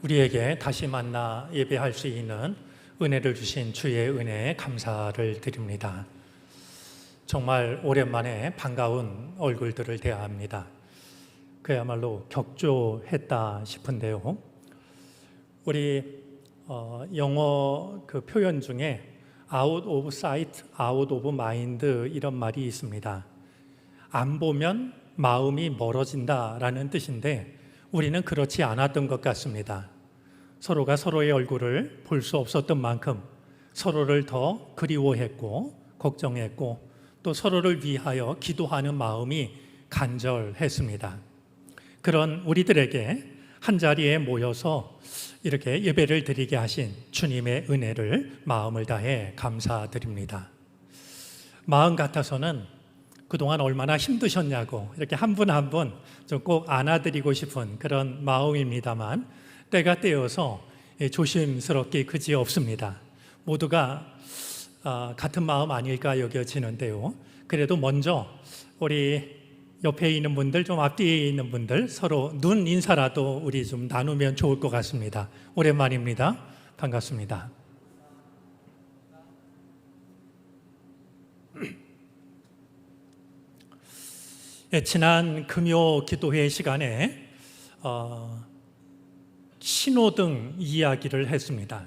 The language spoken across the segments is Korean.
우리에게 다시 만나 예배할 수 있는 은혜를 주신 주의 은혜에 감사를 드립니다. 정말 오랜만에 반가운 얼굴들을 대합니다. 그야말로 격조했다 싶은데요. 우리 영어 그 표현 중에 out of sight, out of mind 이런 말이 있습니다. 안 보면 마음이 멀어진다라는 뜻인데 우리는 그렇지 않았던 것 같습니다. 서로가 서로의 얼굴을 볼 수 없었던 만큼 서로를 더 그리워했고 걱정했고 또 서로를 위하여 기도하는 마음이 간절했습니다. 그런 우리들에게 한자리에 모여서 이렇게 예배를 드리게 하신 주님의 은혜를 마음을 다해 감사드립니다. 마음 같아서는 그동안 얼마나 힘드셨냐고 이렇게 한 분 한 분 좀 꼭 안아드리고 싶은 그런 마음입니다만 때가 때여서 조심스럽게 그지없습니다. 모두가 같은 마음 아닐까 여겨지는데요. 그래도 먼저 우리 옆에 있는 분들, 좀 앞뒤에 있는 분들 서로 눈 인사라도 우리 좀 나누면 좋을 것 같습니다. 오랜만입니다. 반갑습니다. 지난 금요 기도회 시간에 신호등 이야기를 했습니다.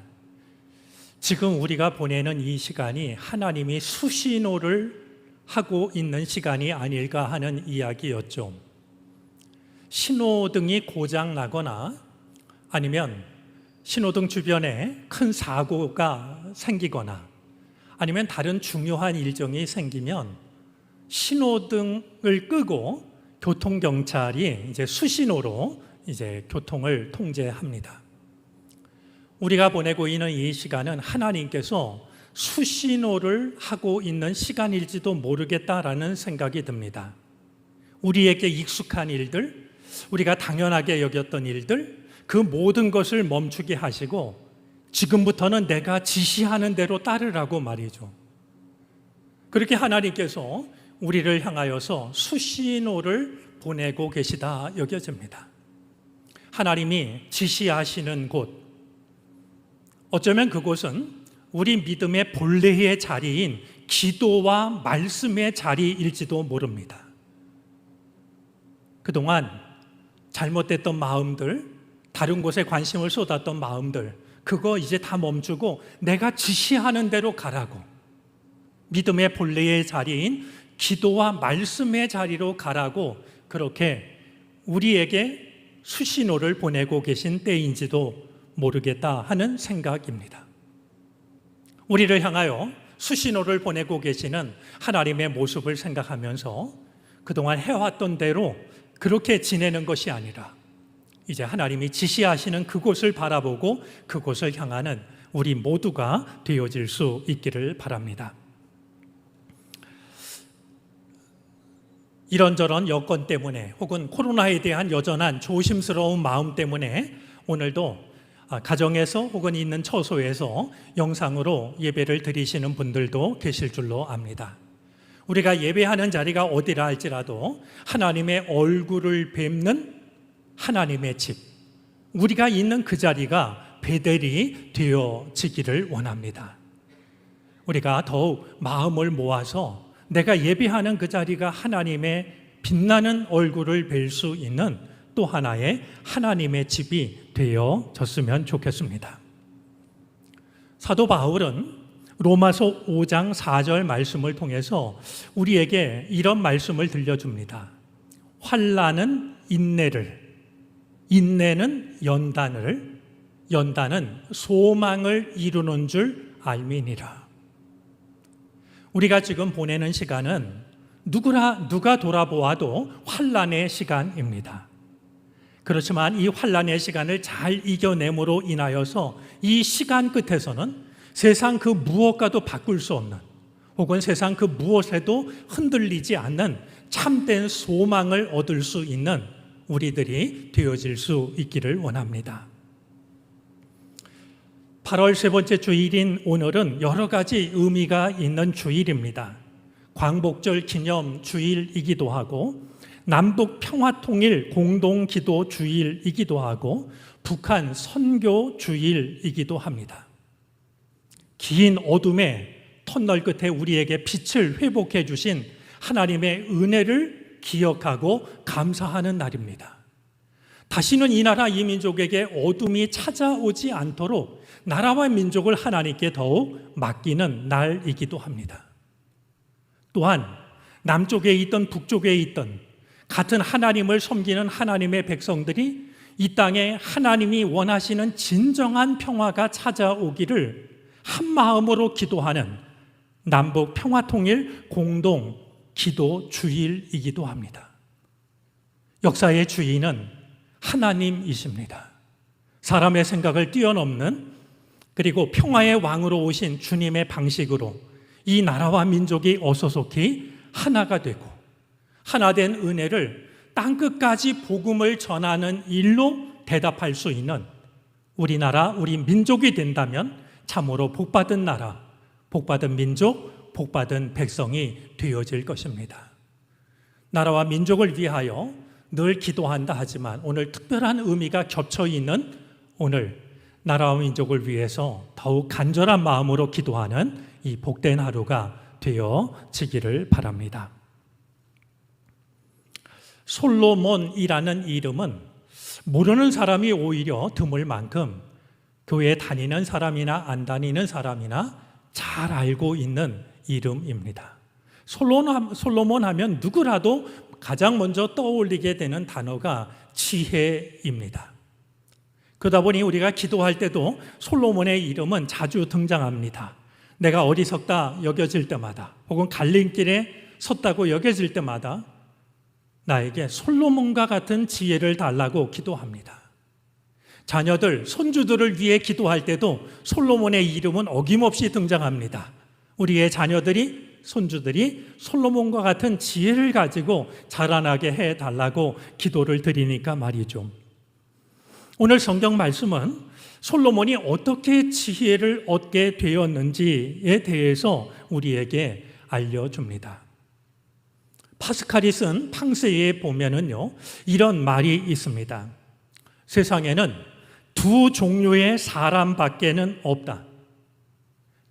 지금 우리가 보내는 이 시간이 하나님이 수신호를 하고 있는 시간이 아닐까 하는 이야기였죠. 신호등이 고장 나거나 아니면 신호등 주변에 큰 사고가 생기거나 아니면 다른 중요한 일정이 생기면 신호등을 끄고 교통경찰이 이제 수신호로 이제 교통을 통제합니다. 우리가 보내고 있는 이 시간은 하나님께서 수신호를 하고 있는 시간일지도 모르겠다라는 생각이 듭니다. 우리에게 익숙한 일들, 우리가 당연하게 여겼던 일들, 그 모든 것을 멈추게 하시고 지금부터는 내가 지시하는 대로 따르라고 말이죠. 그렇게 하나님께서 우리를 향하여서 수신호를 보내고 계시다 여겨집니다. 하나님이 지시하시는 곳, 어쩌면 그곳은 우리 믿음의 본래의 자리인 기도와 말씀의 자리일지도 모릅니다. 그동안 잘못됐던 마음들, 다른 곳에 관심을 쏟았던 마음들, 그거 이제 다 멈추고 내가 지시하는 대로 가라고, 믿음의 본래의 자리인 기도와 말씀의 자리로 가라고 그렇게 우리에게 수신호를 보내고 계신 때인지도 모르겠다 하는 생각입니다. 우리를 향하여 수신호를 보내고 계시는 하나님의 모습을 생각하면서 그동안 해왔던 대로 그렇게 지내는 것이 아니라 이제 하나님이 지시하시는 그곳을 바라보고 그곳을 향하는 우리 모두가 되어질 수 있기를 바랍니다. 이런저런 여건 때문에 혹은 코로나에 대한 여전한 조심스러운 마음 때문에 오늘도 가정에서 혹은 있는 처소에서 영상으로 예배를 드리시는 분들도 계실 줄로 압니다. 우리가 예배하는 자리가 어디라 할지라도 하나님의 얼굴을 뵙는 하나님의 집, 우리가 있는 그 자리가 베델이 되어지기를 원합니다. 우리가 더욱 마음을 모아서 내가 예배하는 그 자리가 하나님의 빛나는 얼굴을 뵐 수 있는 또 하나의 하나님의 집이 되어졌으면 좋겠습니다. 사도 바울은 로마서 5장 4절 말씀을 통해서 우리에게 이런 말씀을 들려줍니다. 환난은 인내를, 인내는 연단을, 연단은 소망을 이루는 줄 알미니라. 우리가 지금 보내는 시간은 누가 돌아보아도 환난의 시간입니다. 그렇지만 이 환난의 시간을 잘 이겨냄으로 인하여서 이 시간 끝에서는 세상 그 무엇과도 바꿀 수 없는 혹은 세상 그 무엇에도 흔들리지 않는 참된 소망을 얻을 수 있는 우리들이 되어질 수 있기를 원합니다. 8월 세 번째 주일인 오늘은 여러 가지 의미가 있는 주일입니다. 광복절 기념 주일이기도 하고 남북 평화통일 공동기도 주일이기도 하고 북한 선교 주일이기도 합니다. 긴 어둠의 터널 끝에 우리에게 빛을 회복해 주신 하나님의 은혜를 기억하고 감사하는 날입니다. 다시는 이 나라 이 민족에게 어둠이 찾아오지 않도록 나라와 민족을 하나님께 더욱 맡기는 날이기도 합니다. 또한 남쪽에 있던 북쪽에 있던 같은 하나님을 섬기는 하나님의 백성들이 이 땅에 하나님이 원하시는 진정한 평화가 찾아오기를 한 마음으로 기도하는 남북 평화통일 공동 기도 주일이기도 합니다. 역사의 주인은 하나님이십니다. 사람의 생각을 뛰어넘는 그리고 평화의 왕으로 오신 주님의 방식으로 이 나라와 민족이 어소속히 하나가 되고 하나된 은혜를 땅끝까지 복음을 전하는 일로 대답할 수 있는 우리나라, 우리 민족이 된다면 참으로 복받은 나라, 복받은 민족, 복받은 백성이 되어질 것입니다. 나라와 민족을 위하여 늘 기도한다 하지만 오늘 특별한 의미가 겹쳐 있는 오늘 나라와 민족을 위해서 더욱 간절한 마음으로 기도하는 이 복된 하루가 되어지기를 바랍니다. 솔로몬이라는 이름은 모르는 사람이 오히려 드물 만큼 교회 다니는 사람이나 안 다니는 사람이나 잘 알고 있는 이름입니다. 솔로몬 하면 누구라도 가장 먼저 떠올리게 되는 단어가 지혜입니다. 그러다 보니 우리가 기도할 때도 솔로몬의 이름은 자주 등장합니다. 내가 어리석다 여겨질 때마다 혹은 갈림길에 섰다고 여겨질 때마다 나에게 솔로몬과 같은 지혜를 달라고 기도합니다. 자녀들, 손주들을 위해 기도할 때도 솔로몬의 이름은 어김없이 등장합니다. 우리의 자녀들이, 손주들이 솔로몬과 같은 지혜를 가지고 자라나게 해달라고 기도를 드리니까 말이죠. 오늘 성경 말씀은 솔로몬이 어떻게 지혜를 얻게 되었는지에 대해서 우리에게 알려줍니다. 파스칼이 쓴 팡세에 보면은요, 이런 말이 있습니다. 세상에는 두 종류의 사람밖에는 없다.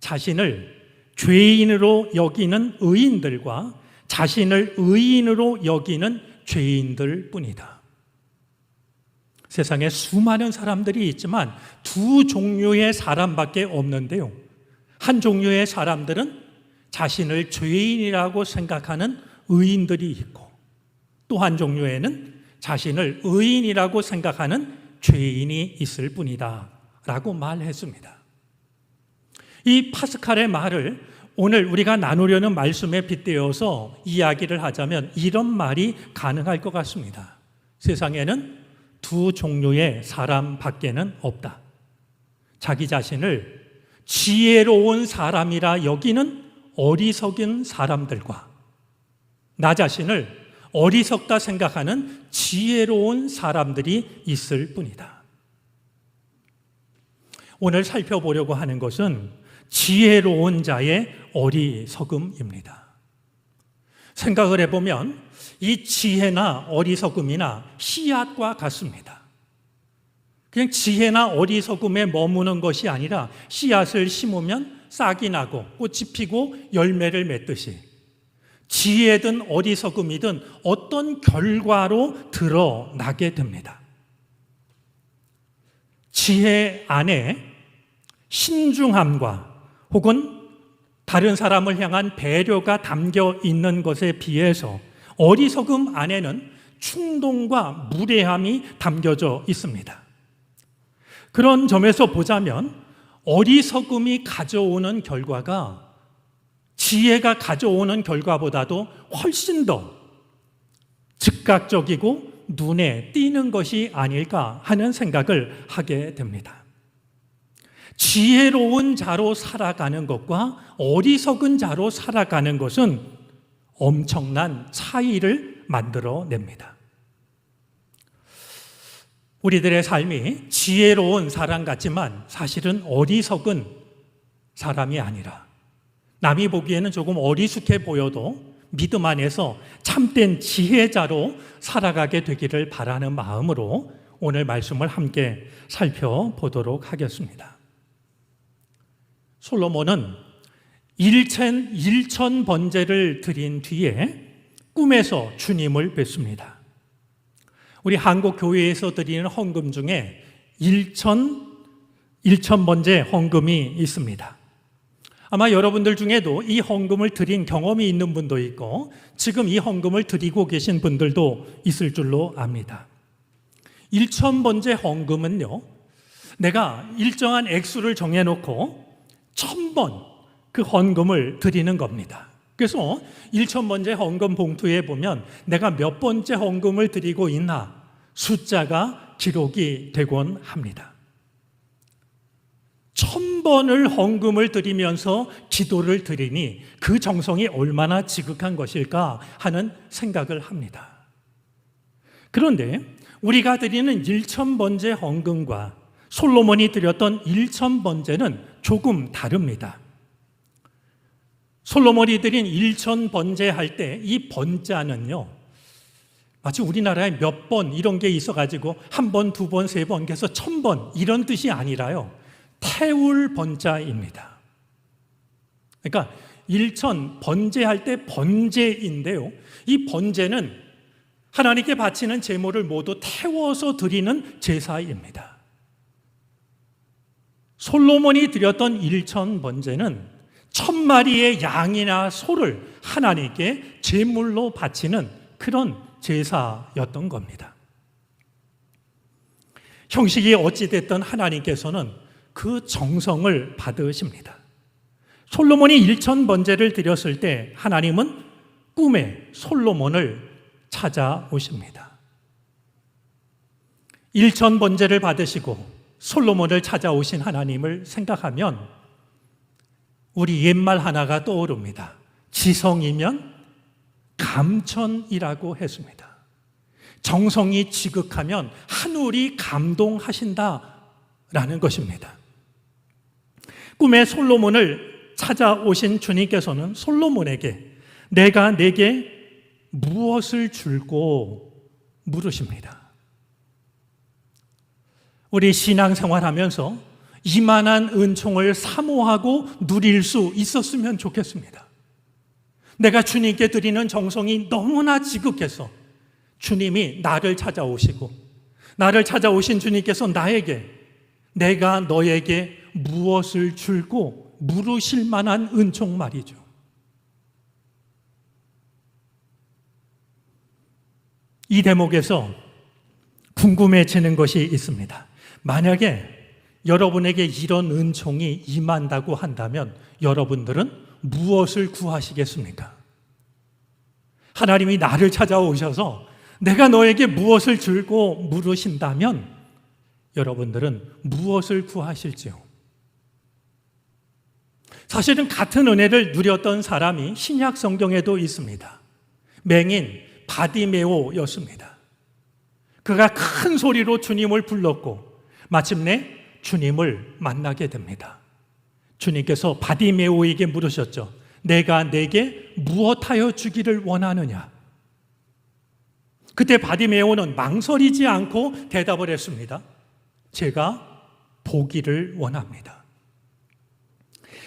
자신을 죄인으로 여기는 의인들과 자신을 의인으로 여기는 죄인들 뿐이다. 세상에 수많은 사람들이 있지만 두 종류의 사람밖에 없는데요. 한 종류의 사람들은 자신을 죄인이라고 생각하는 의인들이 있고 또 한 종류에는 자신을 의인이라고 생각하는 죄인이 있을 뿐이다 라고 말했습니다. 이 파스칼의 말을 오늘 우리가 나누려는 말씀에 빗대어서 이야기를 하자면 이런 말이 가능할 것 같습니다. 세상에는 두 종류의 사람밖에는 없다. 자기 자신을 지혜로운 사람이라 여기는 어리석은 사람들과 나 자신을 어리석다 생각하는 지혜로운 사람들이 있을 뿐이다. 오늘 살펴보려고 하는 것은 지혜로운 자의 어리석음입니다. 생각을 해보면 이 지혜나 어리석음이나 씨앗과 같습니다. 그냥 지혜나 어리석음에 머무는 것이 아니라 씨앗을 심으면 싹이 나고 꽃이 피고 열매를 맺듯이 지혜든 어리석음이든 어떤 결과로 드러나게 됩니다. 지혜 안에 신중함과 혹은 다른 사람을 향한 배려가 담겨 있는 것에 비해서 어리석음 안에는 충동과 무례함이 담겨져 있습니다. 그런 점에서 보자면 어리석음이 가져오는 결과가 지혜가 가져오는 결과보다도 훨씬 더 즉각적이고 눈에 띄는 것이 아닐까 하는 생각을 하게 됩니다. 지혜로운 자로 살아가는 것과 어리석은 자로 살아가는 것은 엄청난 차이를 만들어냅니다. 우리들의 삶이 지혜로운 사람 같지만 사실은 어리석은 사람이 아니라 남이 보기에는 조금 어리숙해 보여도 믿음 안에서 참된 지혜자로 살아가게 되기를 바라는 마음으로 오늘 말씀을 함께 살펴보도록 하겠습니다. 솔로몬은 일천 번제를 드린 뒤에 꿈에서 주님을 뵙습니다. 우리 한국 교회에서 드리는 헌금 중에 일천 번제 헌금이 있습니다. 아마 여러분들 중에도 이 헌금을 드린 경험이 있는 분도 있고 지금 이 헌금을 드리고 계신 분들도 있을 줄로 압니다. 1000번째 헌금은요, 내가 일정한 액수를 정해놓고 1000번 그 헌금을 드리는 겁니다. 그래서 1000번째 헌금 봉투에 보면 내가 몇 번째 헌금을 드리고 있나 숫자가 기록이 되곤 합니다. 1000번을 헌금을 드리면서 기도를 드리니 그 정성이 얼마나 지극한 것일까 하는 생각을 합니다. 그런데 우리가 드리는 1000번째 헌금과 솔로몬이 드렸던 1000번째는 조금 다릅니다. 솔로몬이 드린 1000번째 할 때 이 번자는요, 마치 우리나라에 몇 번 이런 게 있어가지고 한 번, 두 번, 세 번, 그래서 1000번 이런 뜻이 아니라요, 태울 번자입니다. 그러니까 1000 번제할 때 번제인데요, 이 번제는 하나님께 바치는 제물을 모두 태워서 드리는 제사입니다. 솔로몬이 드렸던 1000 번제는 1000마리의 양이나 소를 하나님께 제물로 바치는 그런 제사였던 겁니다. 형식이 어찌됐든 하나님께서는 그 정성을 받으십니다. 솔로몬이 1000 번제를 드렸을 때 하나님은 꿈에 솔로몬을 찾아오십니다. 1000 번제를 받으시고 솔로몬을 찾아오신 하나님을 생각하면 우리 옛말 하나가 떠오릅니다. 지성이면 감천이라고 했습니다. 정성이 지극하면 하늘이 감동하신다라는 것입니다. 꿈에 솔로몬을 찾아오신 주님께서는 솔로몬에게 내가 내게 무엇을 줄고 물으십니다. 우리 신앙생활하면서 이만한 은총을 사모하고 누릴 수 있었으면 좋겠습니다. 내가 주님께 드리는 정성이 너무나 지극해서 주님이 나를 찾아오시고 나를 찾아오신 주님께서 나에게 내가 너에게 무엇을 줄고 물으실 만한 은총 말이죠. 이 대목에서 궁금해지는 것이 있습니다. 만약에 여러분에게 이런 은총이 임한다고 한다면 여러분들은 무엇을 구하시겠습니까? 하나님이 나를 찾아오셔서 내가 너에게 무엇을 줄고 물으신다면 여러분들은 무엇을 구하실지요? 사실은 같은 은혜를 누렸던 사람이 신약 성경에도 있습니다. 맹인 바디메오였습니다. 그가 큰 소리로 주님을 불렀고 마침내 주님을 만나게 됩니다. 주님께서 바디메오에게 물으셨죠. 내가 내게 무엇하여 주기를 원하느냐? 그때 바디메오는 망설이지 않고 대답을 했습니다. 제가 보기를 원합니다.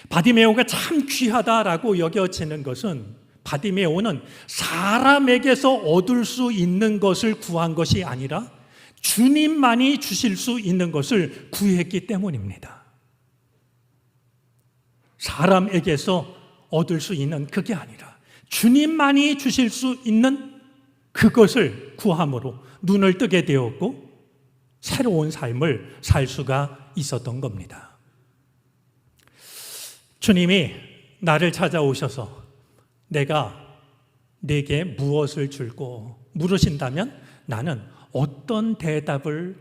바디메오가 참 귀하다라고 여겨지는 것은 바디메오는 사람에게서 얻을 수 있는 것을 구한 것이 아니라 주님만이 주실 수 있는 것을 구했기 때문입니다. 사람에게서 얻을 수 있는 그게 아니라 주님만이 주실 수 있는 그것을 구함으로 눈을 뜨게 되었고 새로운 삶을 살 수가 있었던 겁니다. 주님이 나를 찾아오셔서 내가 네게 무엇을 줄고 물으신다면 나는 어떤 대답을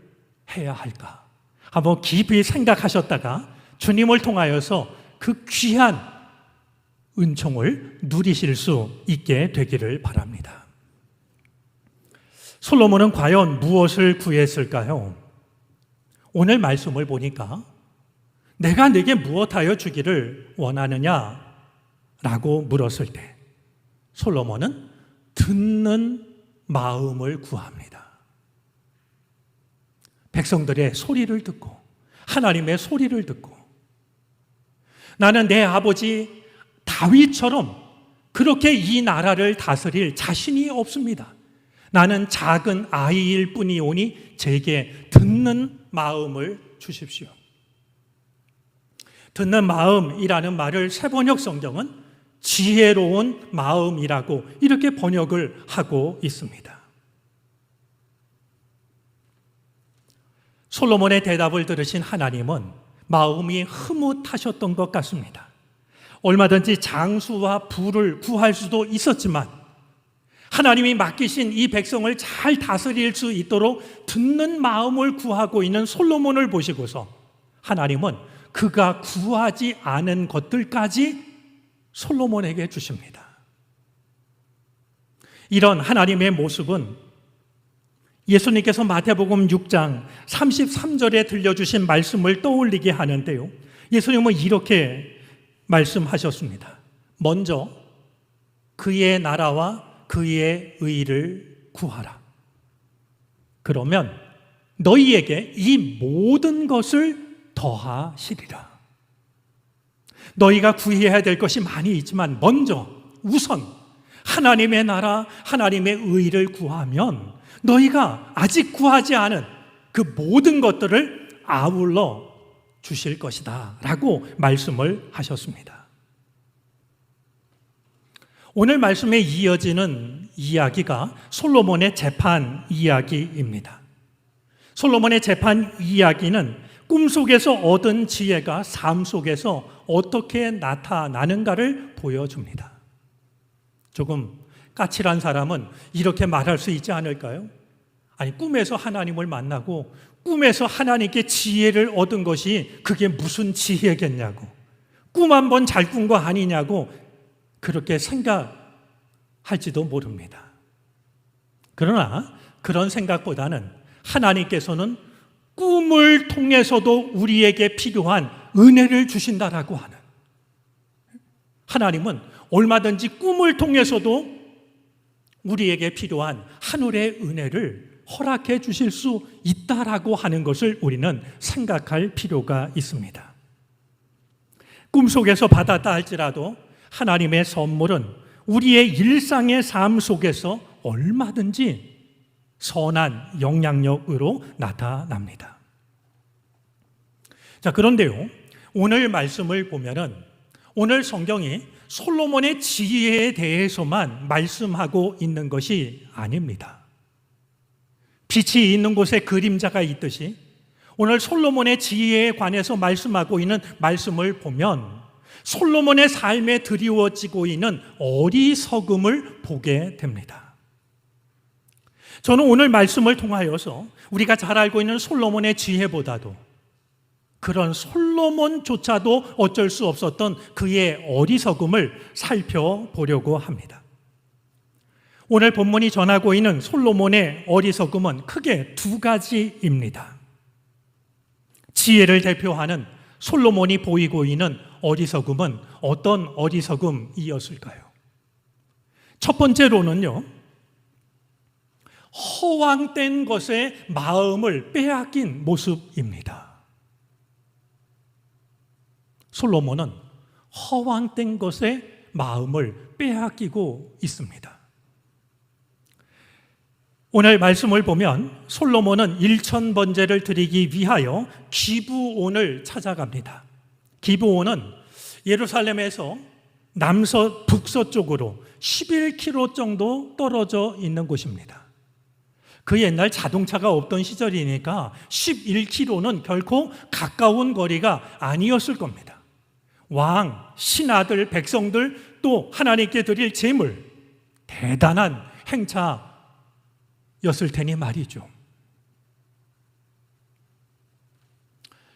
해야 할까? 한번 깊이 생각하셨다가 주님을 통하여서 그 귀한 은총을 누리실 수 있게 되기를 바랍니다. 솔로몬은 과연 무엇을 구했을까요? 오늘 말씀을 보니까 내가 네게 무엇하여 주기를 원하느냐? 라고 물었을 때 솔로몬은 듣는 마음을 구합니다. 백성들의 소리를 듣고 하나님의 소리를 듣고 나는 내 아버지 다윗처럼 그렇게 이 나라를 다스릴 자신이 없습니다. 나는 작은 아이일 뿐이오니 제게 듣는 마음을 주십시오. 듣는 마음이라는 말을 새번역 성경은 지혜로운 마음이라고 이렇게 번역을 하고 있습니다. 솔로몬의 대답을 들으신 하나님은 마음이 흐뭇하셨던 것 같습니다. 얼마든지 장수와 부를 구할 수도 있었지만 하나님이 맡기신 이 백성을 잘 다스릴 수 있도록 듣는 마음을 구하고 있는 솔로몬을 보시고서 하나님은 그가 구하지 않은 것들까지 솔로몬에게 주십니다. 이런 하나님의 모습은 예수님께서 마태복음 6장 33절에 들려주신 말씀을 떠올리게 하는데요. 예수님은 이렇게 말씀하셨습니다. 먼저 그의 나라와 그의 의를 구하라. 그러면 너희에게 이 모든 것을 더하시리라. 너희가 구해야 될 것이 많이 있지만 먼저 우선 하나님의 나라, 하나님의 의를 구하면 너희가 아직 구하지 않은 그 모든 것들을 아울러 주실 것이다 라고 말씀을 하셨습니다. 오늘 말씀에 이어지는 이야기가 솔로몬의 재판 이야기입니다. 솔로몬의 재판 이야기는 꿈속에서 얻은 지혜가 삶 속에서 어떻게 나타나는가를 보여줍니다. 조금 까칠한 사람은 이렇게 말할 수 있지 않을까요? 아니, 꿈에서 하나님을 만나고 꿈에서 하나님께 지혜를 얻은 것이 그게 무슨 지혜겠냐고, 꿈 한 번 잘 꾼 거 아니냐고 그렇게 생각할지도 모릅니다. 그러나 그런 생각보다는 하나님께서는 꿈을 통해서도 우리에게 필요한 은혜를 주신다라고 하는, 하나님은 얼마든지 꿈을 통해서도 우리에게 필요한 하늘의 은혜를 허락해 주실 수 있다라고 하는 것을 우리는 생각할 필요가 있습니다. 꿈속에서 받았다 할지라도 하나님의 선물은 우리의 일상의 삶 속에서 얼마든지 선한 영향력으로 나타납니다. 자, 그런데요, 오늘 말씀을 보면은 오늘 성경이 솔로몬의 지혜에 대해서만 말씀하고 있는 것이 아닙니다. 빛이 있는 곳에 그림자가 있듯이 오늘 솔로몬의 지혜에 관해서 말씀하고 있는 말씀을 보면 솔로몬의 삶에 드리워지고 있는 어리석음을 보게 됩니다. 저는 오늘 말씀을 통하여서 우리가 잘 알고 있는 솔로몬의 지혜보다도 그런 솔로몬조차도 어쩔 수 없었던 그의 어리석음을 살펴보려고 합니다. 오늘 본문이 전하고 있는 솔로몬의 어리석음은 크게 두 가지입니다. 지혜를 대표하는 솔로몬이 보이고 있는 어리석음은 어떤 어리석음이었을까요? 첫 번째로는요, 허황된 것에 마음을 빼앗긴 모습입니다. 솔로몬은 허황된 것에 마음을 빼앗기고 있습니다. 오늘 말씀을 보면 솔로몬은 1000번제를 드리기 위하여 기브온을 찾아갑니다. 기브온은 예루살렘에서 북서쪽으로 11km 정도 떨어져 있는 곳입니다. 그 옛날 자동차가 없던 시절이니까 11km는 결코 가까운 거리가 아니었을 겁니다. 왕, 신하들, 백성들, 또 하나님께 드릴 제물, 대단한 행차였을 테니 말이죠.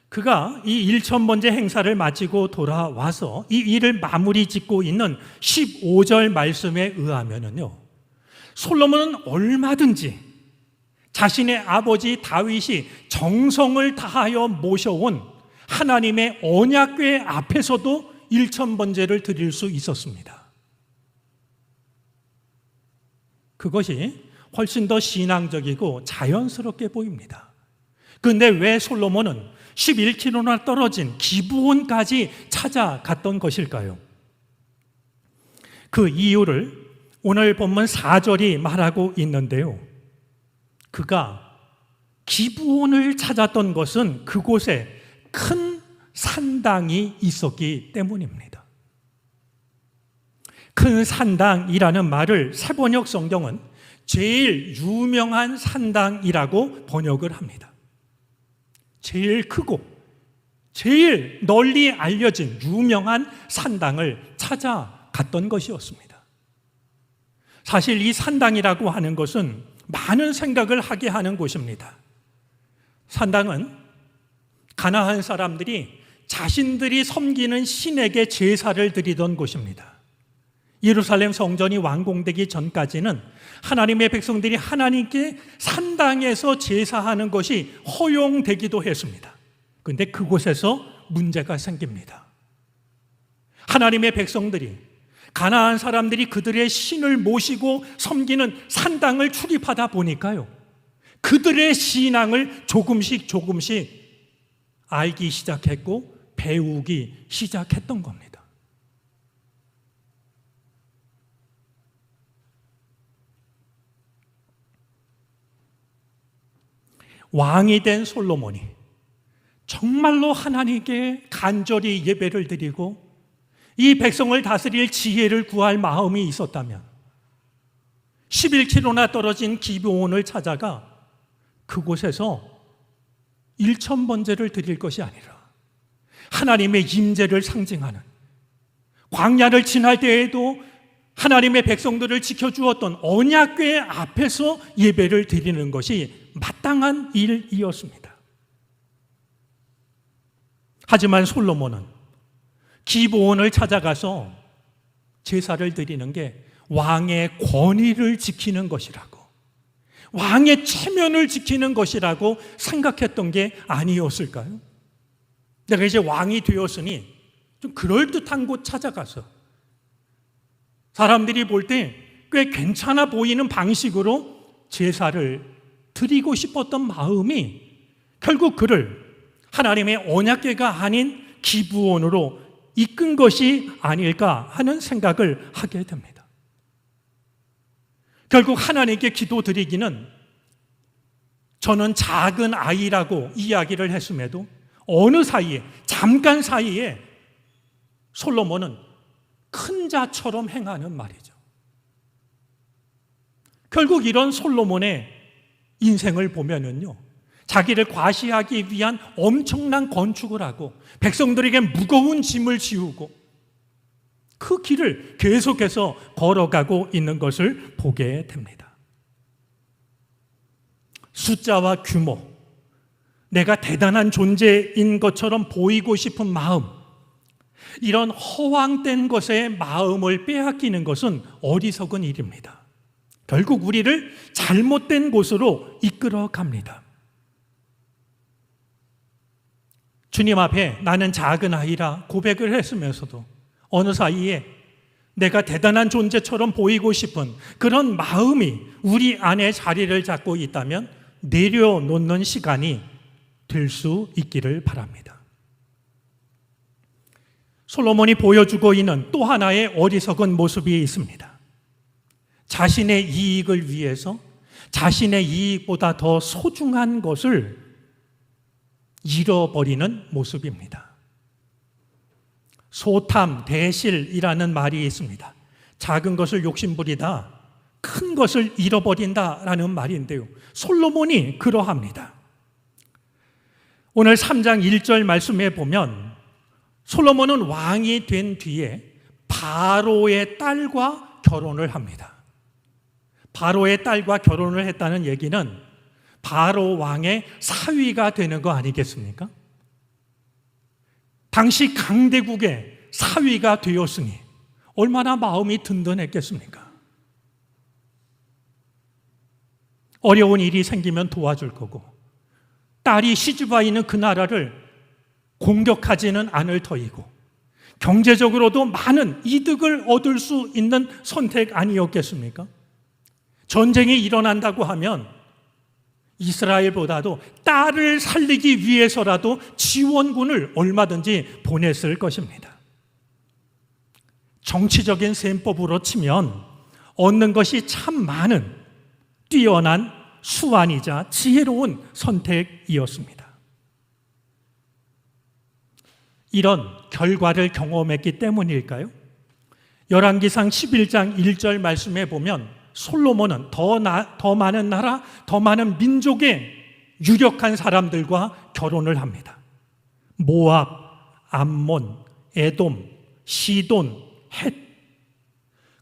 그가 이 1000번째 행사를 마치고 돌아와서 이 일을 마무리 짓고 있는 15절 말씀에 의하면요, 솔로몬은 얼마든지 자신의 아버지 다윗이 정성을 다하여 모셔온 하나님의 언약궤 앞에서도 1000번제를 드릴 수 있었습니다. 그것이 훨씬 더 신앙적이고 자연스럽게 보입니다. 그런데 왜 솔로몬은 11km나 떨어진 기브온까지 찾아갔던 것일까요? 그 이유를 오늘 본문 4절이 말하고 있는데요. 그가 기브온을 찾았던 것은 그곳에 큰 산당이 있었기 때문입니다. 큰 산당이라는 말을 세번역 성경은 제일 유명한 산당이라고 번역을 합니다. 제일 크고 제일 널리 알려진 유명한 산당을 찾아갔던 것이었습니다. 사실 이 산당이라고 하는 것은 많은 생각을 하게 하는 곳입니다. 산당은 가나안 사람들이 자신들이 섬기는 신에게 제사를 드리던 곳입니다. 예루살렘 성전이 완공되기 전까지는 하나님의 백성들이 하나님께 산당에서 제사하는 것이 허용되기도 했습니다. 그런데 그곳에서 문제가 생깁니다. 하나님의 백성들이, 가나안 사람들이 그들의 신을 모시고 섬기는 산당을 출입하다 보니까요, 그들의 신앙을 조금씩 알기 시작했고 배우기 시작했던 겁니다. 왕이 된 솔로몬이 정말로 하나님께 간절히 예배를 드리고 이 백성을 다스릴 지혜를 구할 마음이 있었다면 11km나 떨어진 기브온을 찾아가 그곳에서 일천번제를 드릴 것이 아니라 하나님의 임재를 상징하는, 광야를 지날 때에도 하나님의 백성들을 지켜주었던 언약궤 앞에서 예배를 드리는 것이 마땅한 일이었습니다. 하지만 솔로몬은 기브온을 찾아가서 제사를 드리는 게 왕의 권위를 지키는 것이라고, 왕의 체면을 지키는 것이라고 생각했던 게 아니었을까요? 내가 이제 왕이 되었으니 좀 그럴듯한 곳 찾아가서 사람들이 볼 때 꽤 괜찮아 보이는 방식으로 제사를 드리고 싶었던 마음이 결국 그를 하나님의 언약궤가 아닌 기브온으로 이끈 것이 아닐까 하는 생각을 하게 됩니다. 결국 하나님께 기도드리기는 저는 작은 아이라고 이야기를 했음에도 어느 사이에, 잠깐 사이에 솔로몬은 큰 자처럼 행하는 말이죠. 결국 이런 솔로몬의 인생을 보면은요, 자기를 과시하기 위한 엄청난 건축을 하고 백성들에게 무거운 짐을 지우고 그 길을 계속해서 걸어가고 있는 것을 보게 됩니다. 숫자와 규모, 내가 대단한 존재인 것처럼 보이고 싶은 마음, 이런 허황된 것에 마음을 빼앗기는 것은 어리석은 일입니다. 결국 우리를 잘못된 곳으로 이끌어 갑니다. 주님 앞에 나는 작은 아이라 고백을 했으면서도 어느 사이에 내가 대단한 존재처럼 보이고 싶은 그런 마음이 우리 안에 자리를 잡고 있다면 내려놓는 시간이 될 수 있기를 바랍니다. 솔로몬이 보여주고 있는 또 하나의 어리석은 모습이 있습니다. 자신의 이익을 위해서 자신의 이익보다 더 소중한 것을 잃어버리는 모습입니다. 소탐, 대실이라는 말이 있습니다. 작은 것을 욕심부리다, 큰 것을 잃어버린다라는 말인데요, 솔로몬이 그러합니다. 오늘 3장 1절 말씀에 보면 솔로몬은 왕이 된 뒤에 바로의 딸과 결혼을 합니다. 바로의 딸과 결혼을 했다는 얘기는 바로 왕의 사위가 되는 거 아니겠습니까? 당시 강대국의 사위가 되었으니 얼마나 마음이 든든했겠습니까? 어려운 일이 생기면 도와줄 거고, 딸이 시집와 있는 그 나라를 공격하지는 않을 터이고, 경제적으로도 많은 이득을 얻을 수 있는 선택 아니었겠습니까? 전쟁이 일어난다고 하면 이스라엘보다도 딸을 살리기 위해서라도 지원군을 얼마든지 보냈을 것입니다. 정치적인 셈법으로 치면 얻는 것이 참 많은 뛰어난 수완이자 지혜로운 선택이었습니다. 이런 결과를 경험했기 때문일까요? 열왕기상 11장 1절 말씀에 보면 솔로몬은 더 많은 나라, 더 많은 민족의 유력한 사람들과 결혼을 합니다. 모압, 암몬, 에돔, 시돈, 헷.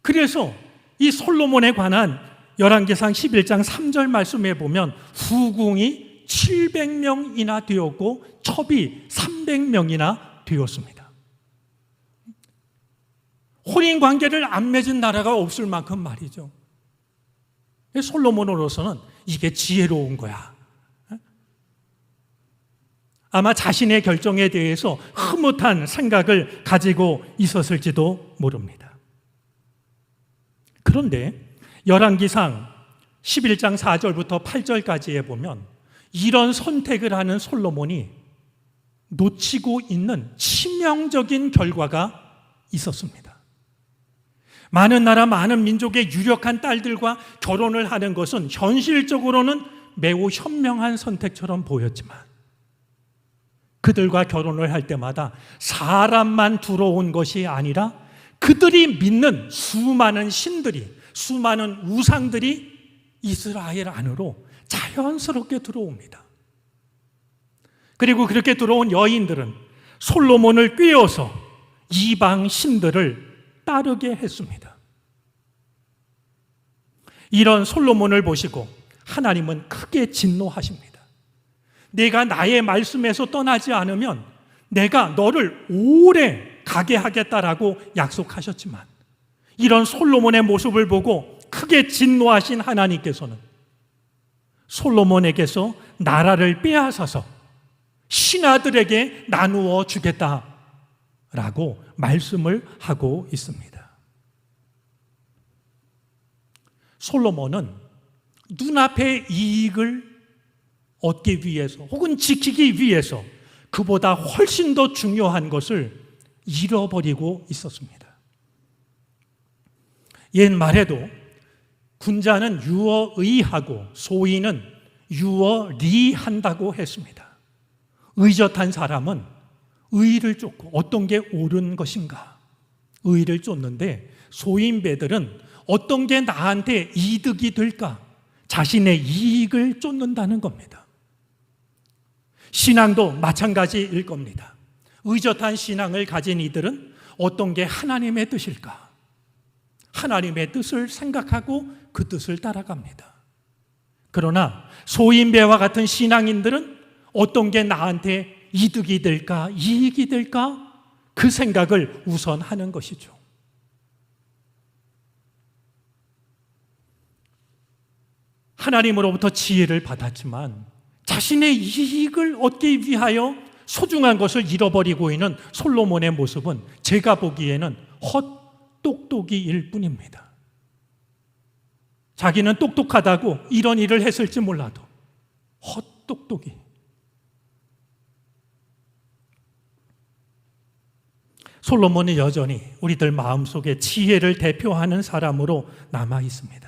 그래서 이 솔로몬에 관한 열왕기상 11장 3절 말씀에 보면 후궁이 700명이나 되었고 첩이 300명이나 되었습니다. 혼인 관계를 안 맺은 나라가 없을 만큼 말이죠. 솔로몬으로서는 이게 지혜로운 거야. 아마 자신의 결정에 대해서 흐뭇한 생각을 가지고 있었을지도 모릅니다. 그런데 열왕기상 11장 4절부터 8절까지에 보면 이런 선택을 하는 솔로몬이 놓치고 있는 치명적인 결과가 있었습니다. 많은 나라, 많은 민족의 유력한 딸들과 결혼을 하는 것은 현실적으로는 매우 현명한 선택처럼 보였지만 그들과 결혼을 할 때마다 사람만 들어온 것이 아니라 그들이 믿는 수많은 신들이, 수많은 우상들이 이스라엘 안으로 자연스럽게 들어옵니다. 그리고 그렇게 들어온 여인들은 솔로몬을 꾀어서 이방 신들을 따르게 했습니다. 이런 솔로몬을 보시고 하나님은 크게 진노하십니다. 내가 나의 말씀에서 떠나지 않으면 내가 너를 오래 가게 하겠다라고 약속하셨지만 이런 솔로몬의 모습을 보고 크게 진노하신 하나님께서는 솔로몬에게서 나라를 빼앗아서 신하들에게 나누어 주겠다라고 말씀을 하고 있습니다. 솔로몬은 눈앞의 이익을 얻기 위해서 혹은 지키기 위해서 그보다 훨씬 더 중요한 것을 잃어버리고 있었습니다. 옛말에도 군자는 유어의하고 소인은 유어리한다고 했습니다. 의젓한 사람은 의를 쫓고 어떤 게 옳은 것인가 의를 쫓는데 소인배들은 어떤 게 나한테 이득이 될까 자신의 이익을 쫓는다는 겁니다. 신앙도 마찬가지일 겁니다. 의젓한 신앙을 가진 이들은 어떤 게 하나님의 뜻일까 하나님의 뜻을 생각하고 그 뜻을 따라갑니다. 그러나 소인배와 같은 신앙인들은 어떤 게 나한테 이득이 될까 이익이 될까 그 생각을 우선 하는 것이죠. 하나님으로부터 지혜를 받았지만 자신의 이익을 얻기 위하여 소중한 것을 잃어버리고 있는 솔로몬의 모습은 제가 보기에는 헛똑똑이일 뿐입니다. 자기는 똑똑하다고 이런 일을 했을지 몰라도 헛똑똑이. 솔로몬은 여전히 우리들 마음속에 지혜를 대표하는 사람으로 남아 있습니다.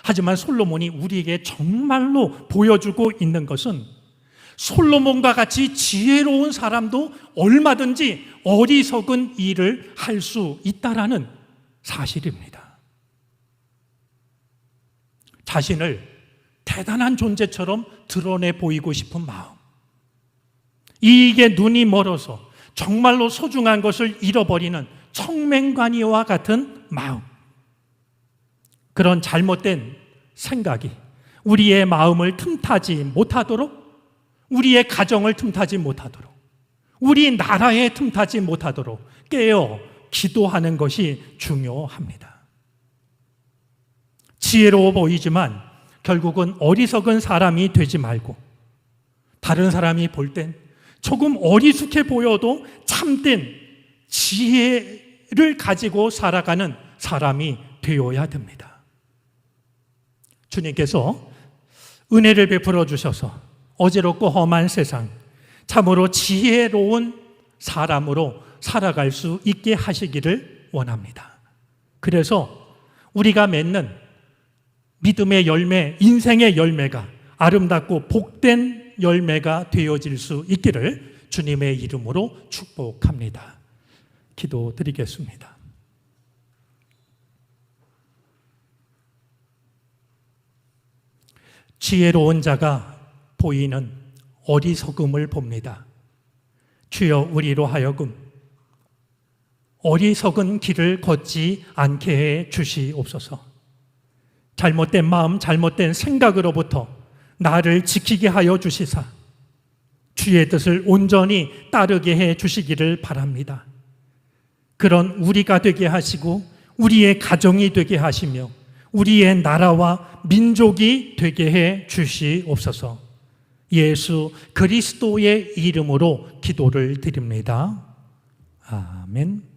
하지만 솔로몬이 우리에게 정말로 보여주고 있는 것은 솔로몬과 같이 지혜로운 사람도 얼마든지 어리석은 일을 할 수 있다라는 사실입니다. 자신을 대단한 존재처럼 드러내 보이고 싶은 마음, 이익에 눈이 멀어서 정말로 소중한 것을 잃어버리는 청맹관이와 같은 마음, 그런 잘못된 생각이 우리의 마음을 틈타지 못하도록, 우리의 가정을 틈타지 못하도록, 우리 나라에 틈타지 못하도록 깨어 기도하는 것이 중요합니다. 지혜로워 보이지만 결국은 어리석은 사람이 되지 말고 다른 사람이 볼 땐 조금 어리숙해 보여도 참된 지혜를 가지고 살아가는 사람이 되어야 됩니다. 주님께서 은혜를 베풀어 주셔서 어지럽고 험한 세상 참으로 지혜로운 사람으로 살아갈 수 있게 하시기를 원합니다. 그래서 우리가 맺는 믿음의 열매, 인생의 열매가 아름답고 복된 열매가 되어질 수 있기를 주님의 이름으로 축복합니다. 기도드리겠습니다. 지혜로운 자가 보이는 어리석음을 봅니다. 주여 우리로 하여금 어리석은 길을 걷지 않게 해 주시옵소서. 잘못된 마음, 잘못된 생각으로부터 나를 지키게 하여 주시사 주의 뜻을 온전히 따르게 해 주시기를 바랍니다. 그런 우리가 되게 하시고 우리의 가정이 되게 하시며 우리의 나라와 민족이 되게 해 주시옵소서. 예수 그리스도의 이름으로 기도를 드립니다. 아멘.